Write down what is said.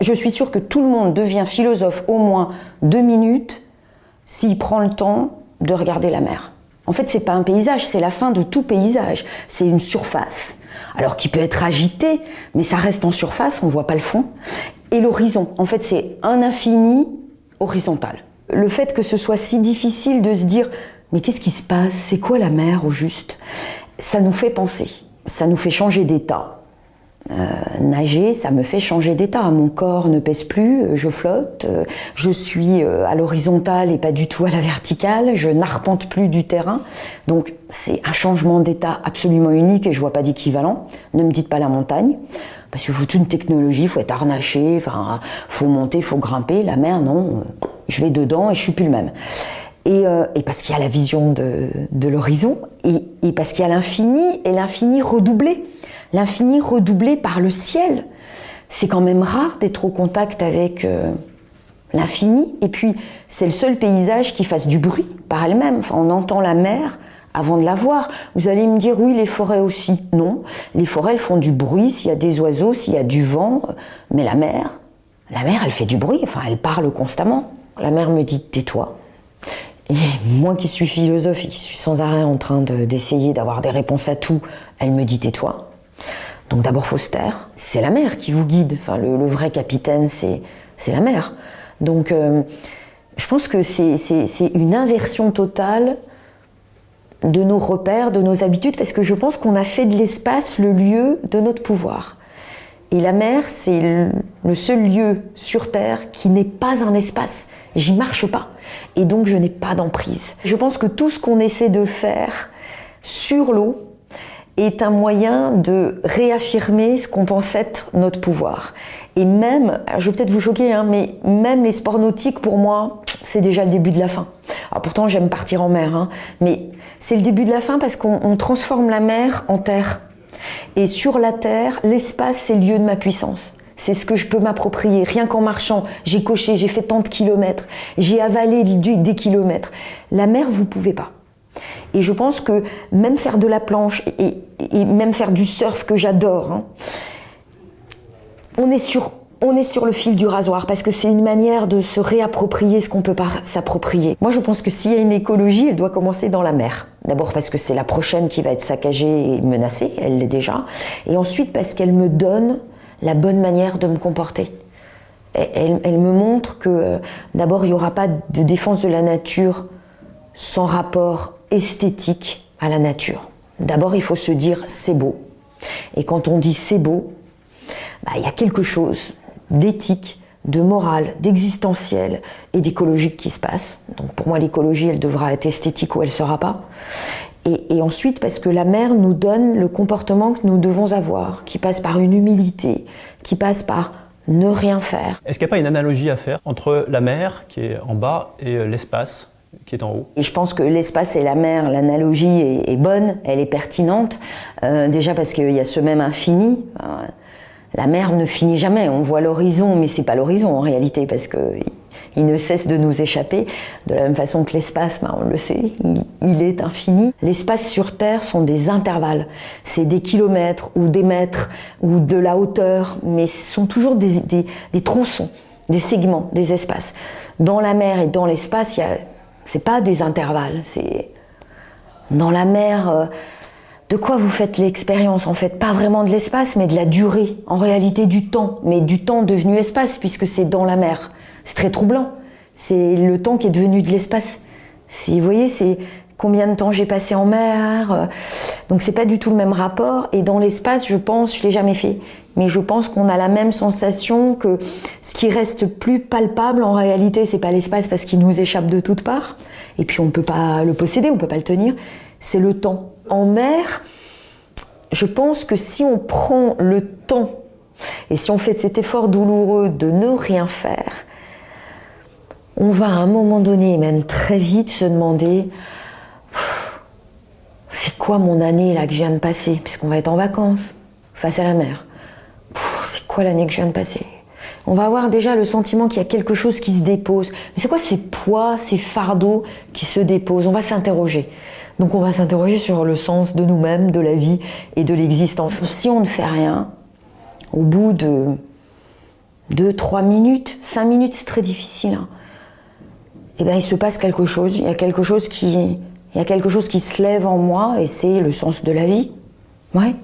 Je suis sûre que tout le monde devient philosophe au moins 2 minutes s'il prend le temps de regarder la mer. En fait, c'est pas un paysage, c'est la fin de tout paysage. C'est une surface, alors qui peut être agitée, mais ça reste en surface, on voit pas le fond. Et l'horizon, en fait, c'est un infini horizontal. Le fait que ce soit si difficile de se dire « mais qu'est-ce qui se passe? C'est quoi la mer au juste ?» Ça nous fait penser, ça nous fait changer d'état. Nager, ça me fait changer d'état. Mon corps ne pèse plus, je flotte, je suis à l'horizontale et pas du tout à la verticale, je n'arpente plus du terrain. Donc c'est un changement d'état absolument unique et je vois pas d'équivalent. Ne me dites pas la montagne, parce qu'il faut toute une technologie, il faut être harnaché, enfin, faut monter, il faut grimper. La mer, non, je vais dedans et je suis plus le même. Et parce qu'il y a la vision de l'horizon, et parce qu'il y a l'infini, et l'infini redoublé. L'infini redoublé par le ciel. C'est quand même rare d'être au contact avec l'infini. Et puis, c'est le seul paysage qui fasse du bruit par elle-même. Enfin, on entend la mer avant de la voir. Vous allez me dire, oui, les forêts aussi. Non, les forêts, elles font du bruit s'il y a des oiseaux, s'il y a du vent. Mais la mer, elle fait du bruit. Enfin, elle parle constamment. La mer me dit, tais-toi. Et moi qui suis philosophe et qui suis sans arrêt en train d'essayer d'avoir des réponses à tout, elle me dit, tais-toi. Donc d'abord, faut se taire. C'est la mer qui vous guide. Enfin, le vrai capitaine, c'est la mer. Donc, je pense que c'est une inversion totale de nos repères, de nos habitudes, parce que je pense qu'on a fait de l'espace le lieu de notre pouvoir. Et la mer, c'est le seul lieu sur Terre qui n'est pas un espace. J'y marche pas. Et donc, je n'ai pas d'emprise. Je pense que tout ce qu'on essaie de faire sur l'eau est un moyen de réaffirmer ce qu'on pense être notre pouvoir. Et même, je vais peut-être vous choquer, hein, mais même les sports nautiques, pour moi, c'est déjà le début de la fin. Alors pourtant, j'aime partir en mer, hein, mais c'est le début de la fin parce qu'on transforme la mer en terre. Et sur la terre, l'espace, c'est le lieu de ma puissance. C'est ce que je peux m'approprier. Rien qu'en marchant, j'ai coché, j'ai fait tant de kilomètres, j'ai avalé des kilomètres. La mer, vous pouvez pas. Et je pense que même faire de la planche et même faire du surf que j'adore, hein, on est sur le fil du rasoir parce que c'est une manière de se réapproprier ce qu'on peut pas s'approprier. Moi, je pense que s'il y a une écologie, elle doit commencer dans la mer. D'abord parce que c'est la prochaine qui va être saccagée et menacée, elle l'est déjà. Et ensuite parce qu'elle me donne la bonne manière de me comporter. Elle me montre que d'abord, il n'y aura pas de défense de la nature sans rapport esthétique à la nature. D'abord, il faut se dire c'est beau. Et quand on dit c'est beau, il y a quelque chose d'éthique, de morale, d'existentiel et d'écologique qui se passe. Donc pour moi, l'écologie, elle devra être esthétique ou elle ne sera pas. Et ensuite, parce que la mer nous donne le comportement que nous devons avoir, qui passe par une humilité, qui passe par ne rien faire. Est-ce qu'il n'y a pas une analogie à faire entre la mer, qui est en bas, et l'espace, qui est en haut? Et je pense que l'espace et la mer, l'analogie est bonne, elle est pertinente. Déjà parce qu'il y a ce même infini. La mer ne finit jamais, on voit l'horizon, mais c'est pas l'horizon en réalité, parce qu'il ne cesse de nous échapper. De la même façon que l'espace, on le sait, il est infini. L'espace sur Terre sont des intervalles. C'est des kilomètres, ou des mètres, ou de la hauteur, mais ce sont toujours des tronçons, des segments, des espaces. Dans la mer et dans l'espace, c'est pas des intervalles, c'est dans la mer. De quoi vous faites l'expérience en fait? Pas vraiment de l'espace, mais de la durée, en réalité du temps, mais du temps devenu espace, puisque c'est dans la mer. C'est très troublant, c'est le temps qui est devenu de l'espace. Vous voyez, c'est combien de temps j'ai passé en mer, donc c'est pas du tout le même rapport, et dans l'espace, je pense, je l'ai jamais fait, mais je pense qu'on a la même sensation que ce qui reste plus palpable, en réalité, c'est pas l'espace parce qu'il nous échappe de toutes parts, et puis on peut pas le posséder, on peut pas le tenir, c'est le temps. En mer, je pense que si on prend le temps et si on fait cet effort douloureux de ne rien faire, on va à un moment donné, même très vite, se demander c'est quoi mon année là que je viens de passer, puisqu'on va être en vacances face à la mer. C'est quoi l'année que je viens de passer? On va avoir déjà le sentiment qu'il y a quelque chose qui se dépose. Mais c'est quoi ces poids, ces fardeaux qui se déposent? On va s'interroger. Donc on va s'interroger sur le sens de nous-mêmes, de la vie et de l'existence. Si on ne fait rien, au bout de 2, 3 minutes, 5 minutes, c'est très difficile. Hein. Et bien, il se passe quelque chose. Il y a quelque chose qui se lève en moi et c'est le sens de la vie. Ouais.